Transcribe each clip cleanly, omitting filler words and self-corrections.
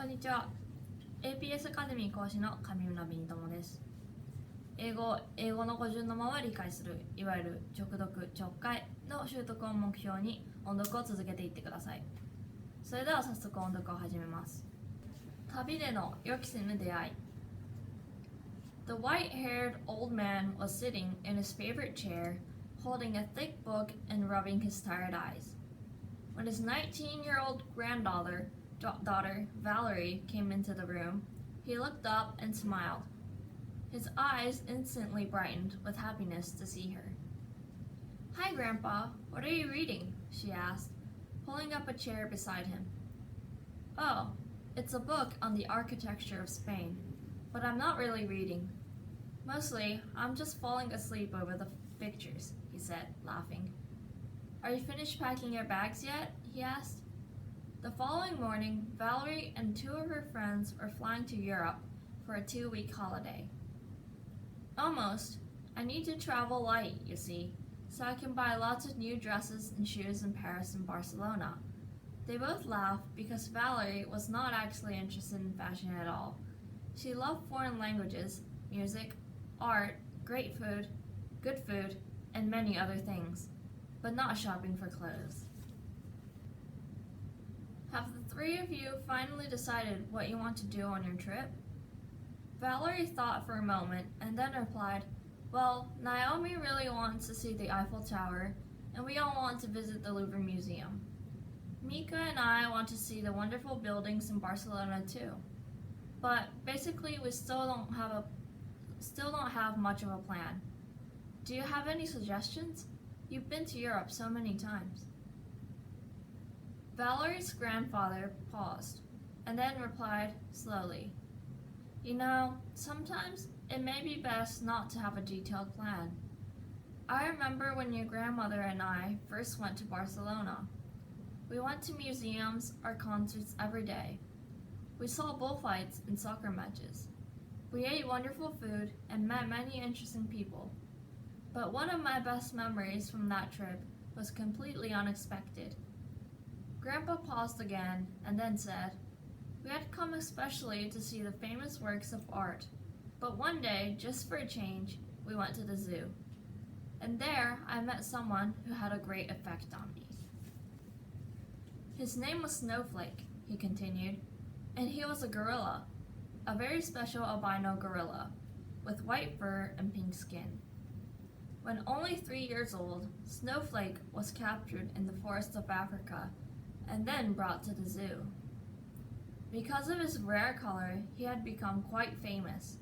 こんにちは。aps アカデミー講師の上村紅巴です。英語の語順のまま理解する、いわゆる直読直解の習得を目標に音読を続けていってください。それでは早速音読を始めます。旅での予期せぬ出会い。The white-haired old man was sitting in his favorite chair, holding a thick book and rubbing his tired eyes. When his 19-year-old granddaughter Valerie came into the room, he looked up and smiled. His eyes instantly brightened with happiness to see her. "Hi, Grandpa. What are you reading?" she asked, pulling up a chair beside him. "Oh, it's a book on the architecture of Spain, but I'm not really reading. Mostly, I'm just falling asleep over the pictures," he said, laughing. "Are you finished packing your bags yet?" he asked. The following morning, Valerie and two of her friends were flying to Europe for a 2-week holiday. "Almost. I need to travel light, you see, so I can buy lots of new dresses and shoes in Paris and Barcelona." They both laughed because Valerie was not actually interested in fashion at all. She loved foreign languages, music, art, great food, good food, and many other things, but not shopping for clothes. Have the three of you finally decided what you want to do on your trip? Valerie thought for a moment and then replied, "Well, Naomi really wants to see the Eiffel Tower, and we all want to visit the Louvre Museum. Mika and I want to see the wonderful buildings in Barcelona too. But basically we still don't have much of a plan. Do you have any suggestions? You've been to Europe so many times." Valerie's grandfather paused, and then replied slowly, "You know, sometimes it may be best not to have a detailed plan. I remember when your grandmother and I first went to Barcelona. We went to museums or concerts every day. We saw bullfights and soccer matches. We ate wonderful food and met many interesting people. But one of my best memories from that trip was completely unexpected." Grandpa paused again and then said, "We had come especially to see the famous works of art, but one day, just for a change, we went to the zoo. And there I met someone who had a great effect on me. His name was Snowflake," he continued, "and he was a gorilla, a very special albino gorilla, with white fur and pink skin. When only 3 years old, Snowflake was captured in the forests of Africa and then brought to the zoo. Because of his rare color, he had become quite famous.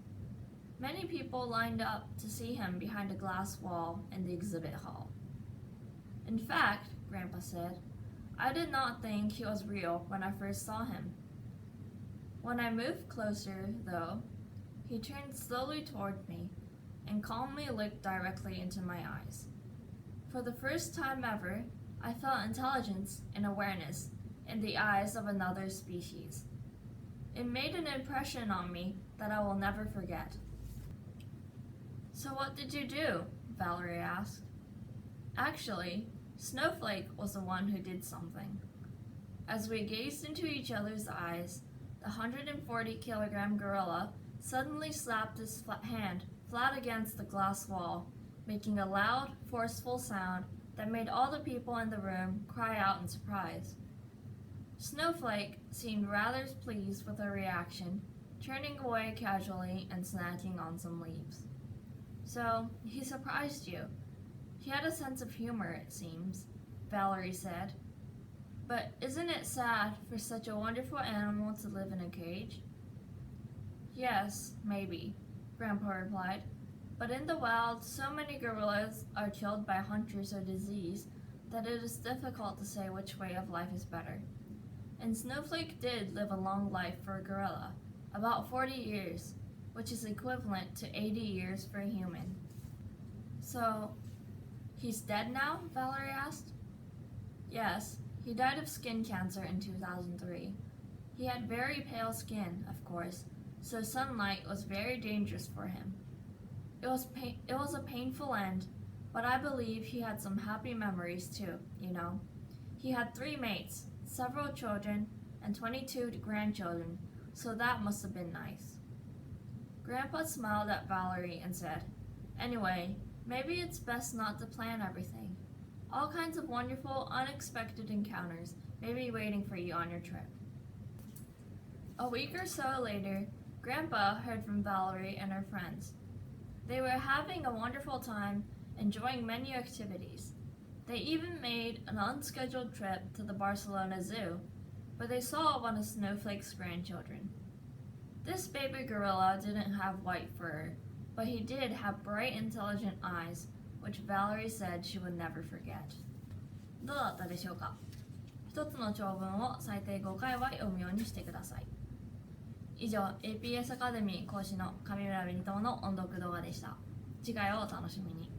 Many people lined up to see him behind a glass wall in the exhibit hall. In fact," Grandpa said, "I did not think he was real when I first saw him. When I moved closer, though, he turned slowly toward me and calmly looked directly into my eyes. For the first time ever, I felt intelligence and awareness in the eyes of another species. It made an impression on me that I will never forget." "So what did you do?" Valerie asked. Actually, Snowflake was the one who did something. As we gazed into each other's eyes, the 140-kilogram gorilla suddenly slapped his hand flat against the glass wall, making a loud, forceful sound that made all the people in the room cry out in surprise. Snowflake seemed rather pleased with her reaction, turning away casually and snacking on some leaves. "So, he surprised you. He had a sense of humor, it seems," Valerie said. "But isn't it sad for such a wonderful animal to live in a cage?" "Yes, maybe," Grandpa replied. "But in the wild, so many gorillas are killed by hunters or disease that it is difficult to say which way of life is better. And Snowflake did live a long life for a gorilla, about 40 years, which is equivalent to 80 years for a human." "So, he's dead now?" Valerie asked. "Yes, he died of skin cancer in 2003. He had very pale skin, of course, so sunlight was very dangerous for him. It was a painful end, but I believe he had some happy memories too, you know. He had 3 mates, several children, and 22 grandchildren, so that must have been nice. Grandpa smiled at Valerie and said, "Anyway, maybe it's best not to plan everything. All kinds of wonderful, unexpected encounters may be waiting for you on your trip." A week or so later, Grandpa heard from Valerie and her friends. They were having a wonderful time, enjoying many activities. They even made an unscheduled trip to the Barcelona Zoo, where they saw one of Snowflake's grandchildren. This baby gorilla didn't have white fur, but he did have bright, intelligent eyes, which Valerie said she would never forget. どうだったでしょうか？一つの長文を最低5回は読むようにしてください。以上、aps アカデミー講師の上村紅巴の音読動画でした。次回をお楽しみに。